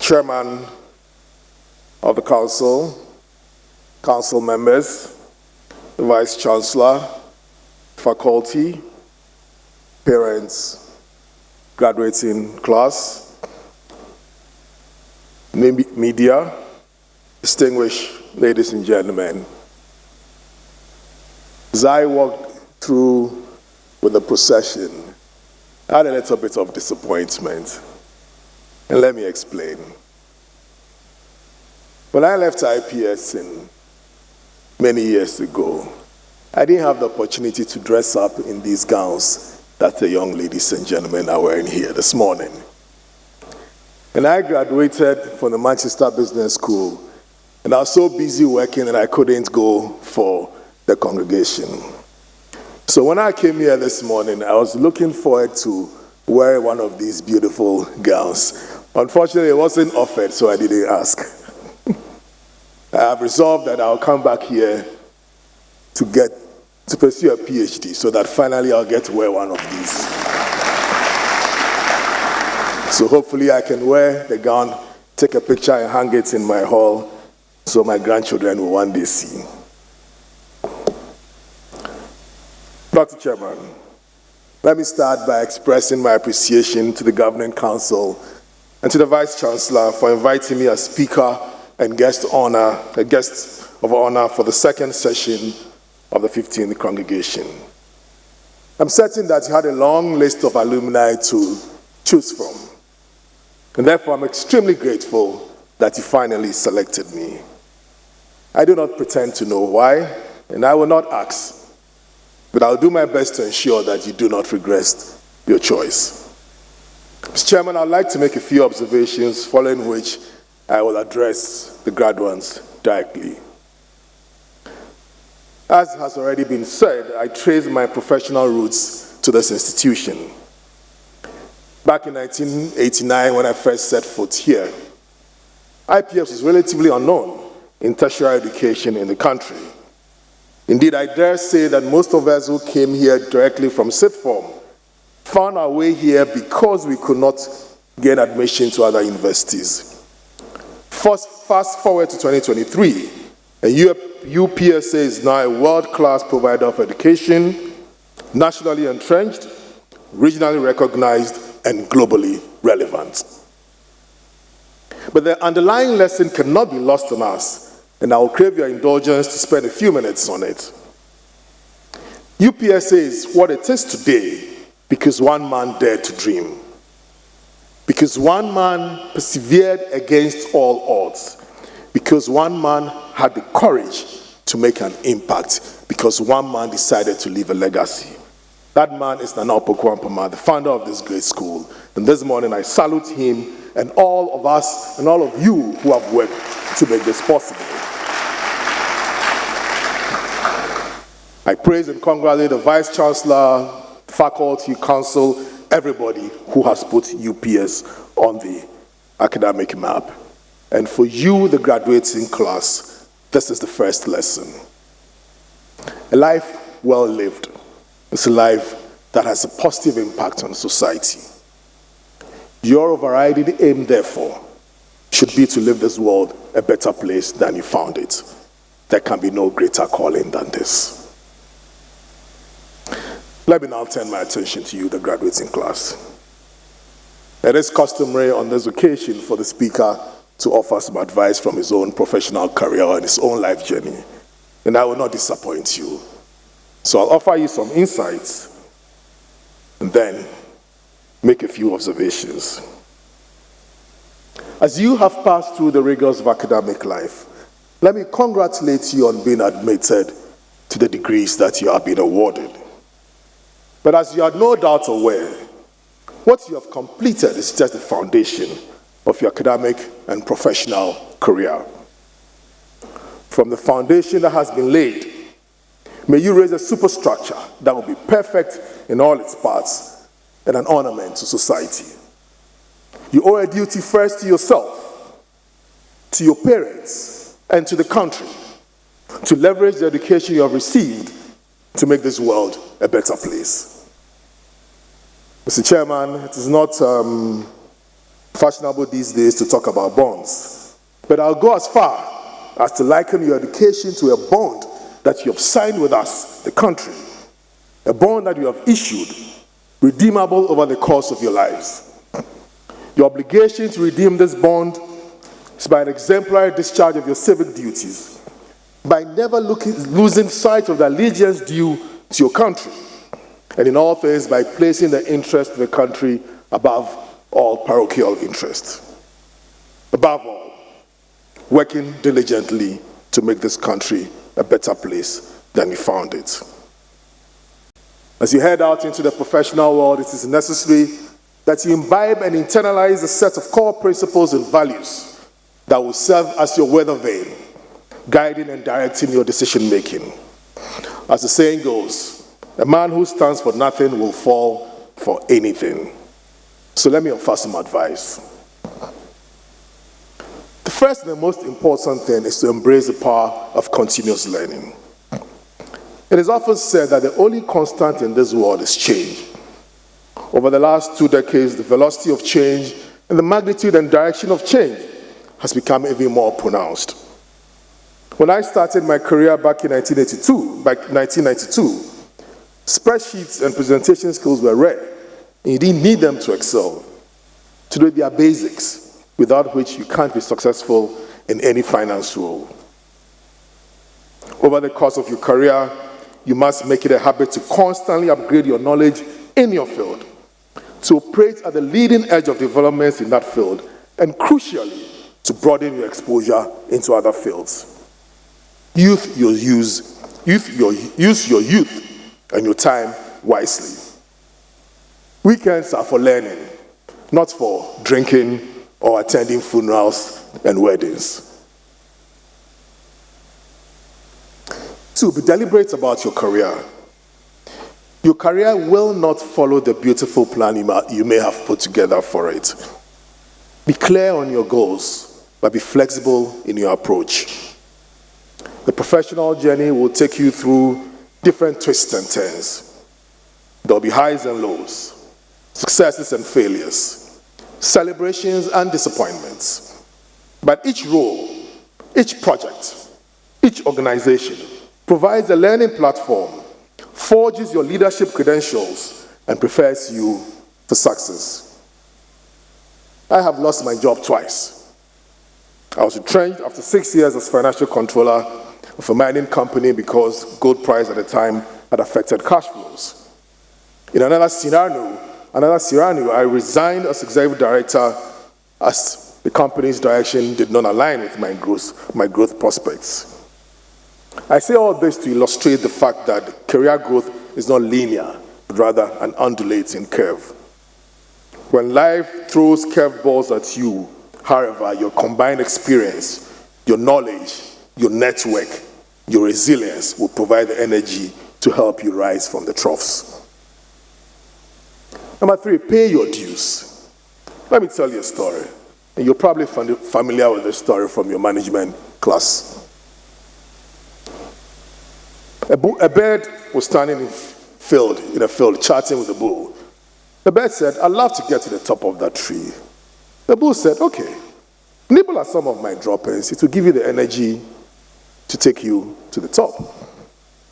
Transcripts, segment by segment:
Chairman of the Council, Council members, the Vice Chancellor, faculty, parents, graduating class, media, distinguished ladies and gentlemen. As I walked through with the procession, I had a little bit of disappointment. And let me explain. When I left IPS many years ago, I didn't have the opportunity to dress up in these gowns that the young ladies and gentlemen are wearing here this morning. And I graduated from the Manchester Business School, and I was so busy working that I couldn't go for the congregation. So when I came here this morning, I was looking forward to wear one of these beautiful gowns. Unfortunately, it wasn't offered, so I didn't ask. I have resolved that I'll come back here to pursue a PhD, so that finally I'll get to wear one of these. So hopefully I can wear the gown, take a picture and hang it in my hall, so my grandchildren will one day see. Dr. Chairman, let me start by expressing my appreciation to the Governing Council and to the Vice Chancellor for inviting me as speaker and guest of honor for the second session of the 15th congregation. I'm certain that you had a long list of alumni to choose from, and therefore I'm extremely grateful that you finally selected me. I do not pretend to know why, and I will not ask, but I'll do my best to ensure that you do not regret your choice. Mr. Chairman, I'd like to make a few observations, following which I will address the graduates directly. As has already been said, I trace my professional roots to this institution. Back in 1989, when I first set foot here, IPS was relatively unknown in tertiary education in the country. Indeed, I dare say that most of us who came here directly from sixth form found our way here because we could not gain admission to other universities. Fast forward to 2023, and UPSA is now a world-class provider of education, nationally entrenched, regionally recognized, and globally relevant. But the underlying lesson cannot be lost on us, and I will crave your indulgence to spend a few minutes on it. UPSA is what it is today because one man dared to dream. Because one man persevered against all odds. Because one man had the courage to make an impact. Because one man decided to leave a legacy. That man is Nana Opoku-Ampama, the founder of this great school. And this morning I salute him and all of us and all of you who have worked to make this possible. I praise and congratulate the Vice Chancellor, faculty, council, everybody who has put UPS on the academic map. And for you, the graduating class, this is the first lesson. A life well lived is a life that has a positive impact on society. Your overriding aim, therefore, should be to leave this world a better place than you found it. There can be no greater calling than this. Let me now turn my attention to you, the graduating class. It is customary on this occasion for the speaker to offer some advice from his own professional career and his own life journey, and I will not disappoint you. So I'll offer you some insights and then make a few observations. As you have passed through the rigors of academic life, let me congratulate you on being admitted to the degrees that you have been awarded. But as you are no doubt aware, what you have completed is just the foundation of your academic and professional career. From the foundation that has been laid, may you raise a superstructure that will be perfect in all its parts and an ornament to society. You owe a duty first to yourself, to your parents, and to the country to leverage the education you have received to make this world a better place. Mr. Chairman, it is not Fashionable these days to talk about bonds. But I'll go as far as to liken your education to a bond that you have signed with us, the country. A bond that you have issued, redeemable over the course of your lives. Your obligation to redeem this bond is by an exemplary discharge of your civic duties, by never losing sight of the allegiance due to your country, and in all things by placing the interest of the country above all parochial interests. Above all, working diligently to make this country a better place than we found it. As you head out into the professional world, it is necessary that you imbibe and internalize a set of core principles and values that will serve as your weather vane, guiding and directing your decision-making. As the saying goes, a man who stands for nothing will fall for anything. So let me offer some advice. The first and the most important thing is to embrace the power of continuous learning. It is often said that the only constant in this world is change. Over the last 2 decades, the velocity of change and the magnitude and direction of change has become even more pronounced. When I started my career back in 1992, spreadsheets and presentation skills were rare, and you didn't need them to excel. Today, they are basics, without which you can't be successful in any finance role. Over the course of your career, you must make it a habit to constantly upgrade your knowledge in your field, to operate at the leading edge of developments in that field, and crucially, to broaden your exposure into other fields. Use your youth and your time wisely. Weekends are for learning, not for drinking or attending funerals and weddings. 2, be deliberate about your career. Your career will not follow the beautiful plan you may have put together for it. Be clear on your goals, but be flexible in your approach. The professional journey will take you through different twists and turns. There will be highs and lows, successes and failures, celebrations and disappointments. But each role, each project, each organization provides a learning platform, forges your leadership credentials, and prepares you for success. I have lost my job twice. I was retrenched after 6 years as financial controller of a mining company because gold price at the time had affected cash flows. In another scenario, I resigned as executive director as the company's direction did not align with my growth prospects. I say all this to illustrate the fact that career growth is not linear, but rather an undulating curve. When life throws curveballs at you, however, your combined experience, your knowledge, your network, your resilience will provide the energy to help you rise from the troughs. Number 3, pay your dues. Let me tell you a story. And you're probably familiar with this story from your management class. A bird was standing in a field chatting with a bull. The bird said, "I'd love to get to the top of that tree." The bull said, "Okay, nibble at some of my droppings. It will give you the energy to take you to the top."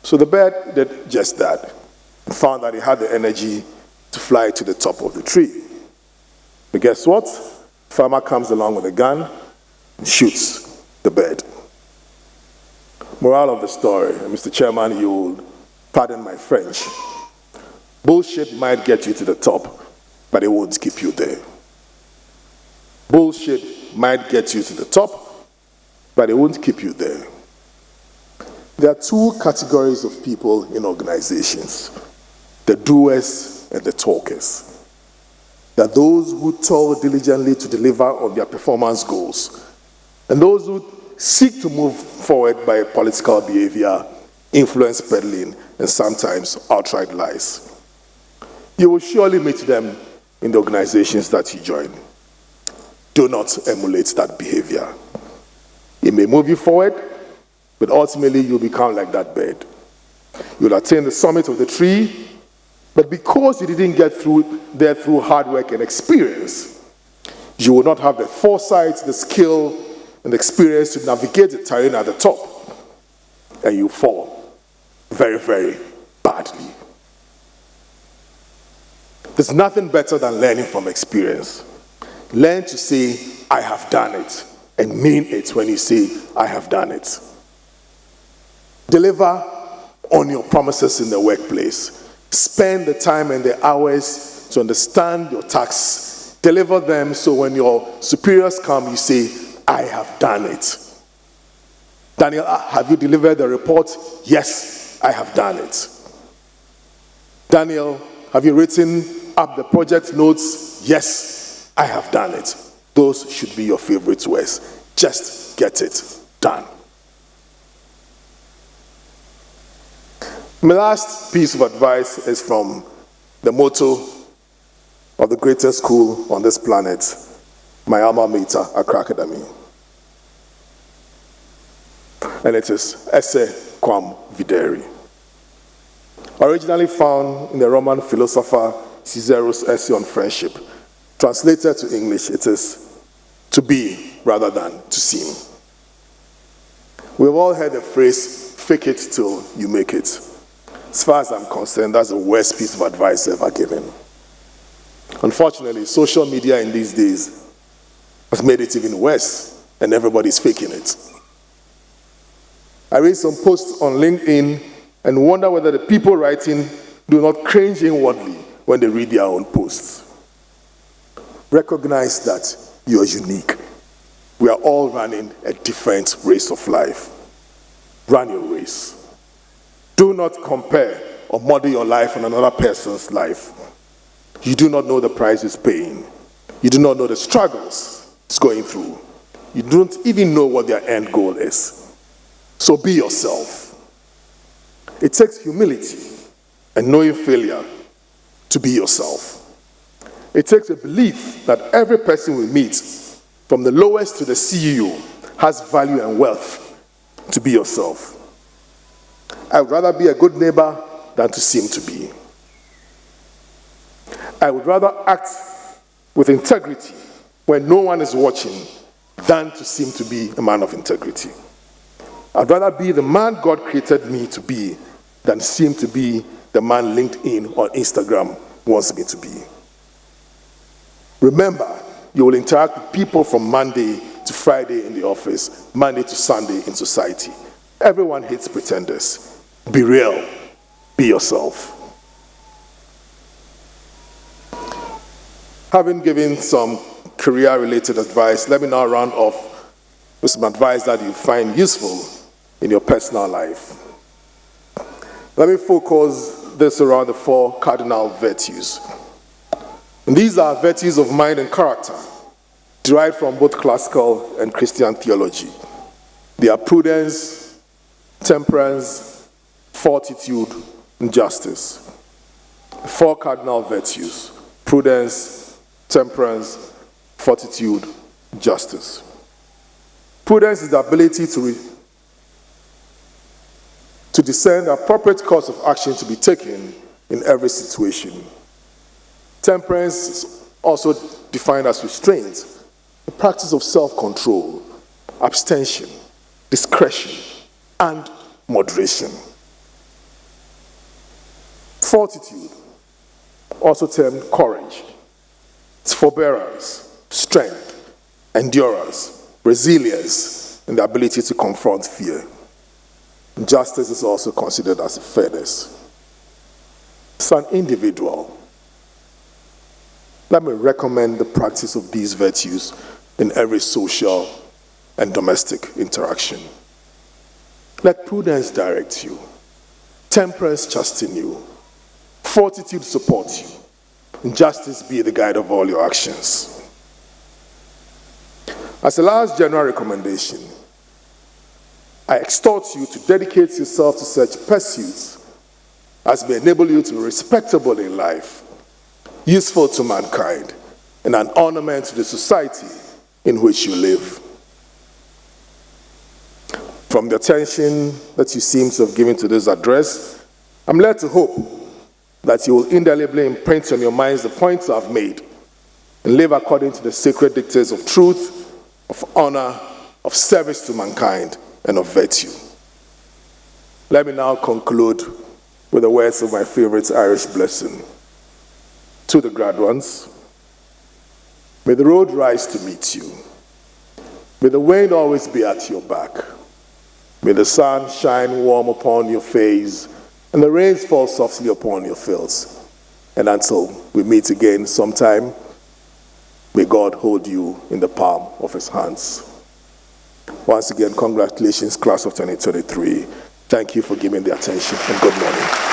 So the bird did just that and found that he had the energy to fly to the top of the tree. But guess what? The farmer comes along with a gun and shoots the bird. Moral of the story, Mr. Chairman, you'll pardon my French. Bullshit might get you to the top, but it won't keep you there. Bullshit might get you to the top, but it won't keep you there. There are 2 categories of people in organizations: the doers and the talkers. There are those who toil diligently to deliver on their performance goals, and those who seek to move forward by political behavior, influence peddling, and sometimes outright lies. You will surely meet them in the organizations that you join. Do not emulate that behavior. It may move you forward, but ultimately you'll become like that bird. You'll attain the summit of the tree, but because you didn't get there through hard work and experience, You will not have the foresight, the skill, and the experience to navigate the terrain at the top, and you fall very, very badly. There's nothing better than learning from experience. Learn to say, I have done it, and mean it when you say, I have done it. Deliver on your promises in the workplace. Spend the time and the hours to understand your tasks. Deliver them so when your superiors come, you say, I have done it. Daniel, have you delivered the report? Yes, I have done it. Daniel, have you written up the project notes? Yes, I have done it. Those should be your favorite words. Just get it done. My last piece of advice is from the motto of the greatest school on this planet, my alma mater, Accra Academy. And it is Esse Quam Videri. Originally found in the Roman philosopher Cicero's essay on friendship. Translated to English, it is to be rather than to seem. We've all heard the phrase, fake it till you make it. As far as I'm concerned, that's the worst piece of advice ever given. Unfortunately, social media in these days has made it even worse, and everybody's faking it. I read some posts on LinkedIn and wonder whether the people writing do not cringe inwardly when they read their own posts. Recognize that you are unique. We are all running a different race of life. Run your race. Do not compare or model your life on another person's life. You do not know the price it's paying. You do not know the struggles it's going through. You don't even know what their end goal is. So be yourself. It takes humility and knowing failure to be yourself. It takes a belief that every person we meet, from the lowest to the CEO, has value and wealth to be yourself. I would rather be a good neighbor than to seem to be. I would rather act with integrity when no one is watching than to seem to be a man of integrity. I'd rather be the man God created me to be than seem to be the man LinkedIn or Instagram wants me to be. Remember, you will interact with people from Monday to Friday in the office, Monday to Sunday in society. Everyone hates pretenders. Be real. Be yourself. Having given some career-related advice, let me now round off with some advice that you find useful in your personal life. Let me focus this around the 4 cardinal virtues. And these are virtues of mind and character, derived from both classical and Christian theology. They are prudence, temperance, fortitude, and justice. The 4 cardinal virtues: prudence, temperance, fortitude, justice. Prudence is the ability to discern the appropriate course of action to be taken in every situation. Temperance is also defined as restraint, the practice of self-control, abstention, discretion, and moderation. Fortitude, also termed courage, it's forbearance, strength, endurance, resilience, and the ability to confront fear. Justice is also considered as fairness. It's an individual. Let me recommend the practice of these virtues in every social and domestic interaction. Let prudence direct you, temperance chasten you, fortitude support you, and justice be the guide of all your actions. As a last general recommendation, I exhort you to dedicate yourself to such pursuits as may enable you to be respectable in life, useful to mankind, and an ornament to the society in which you live. From the attention that you seem to have given to this address, I'm led to hope that you will indelibly imprint on your minds the points I've made, and live according to the sacred dictates of truth, of honor, of service to mankind, and of virtue. Let me now conclude with the words of my favorite Irish blessing. To the graduates, may the road rise to meet you. May the wind always be at your back. May the sun shine warm upon your face and the rains fall softly upon your fields. And until we meet again sometime, may God hold you in the palm of his hands. Once again, congratulations, class of 2023. Thank you for giving the attention, and good morning.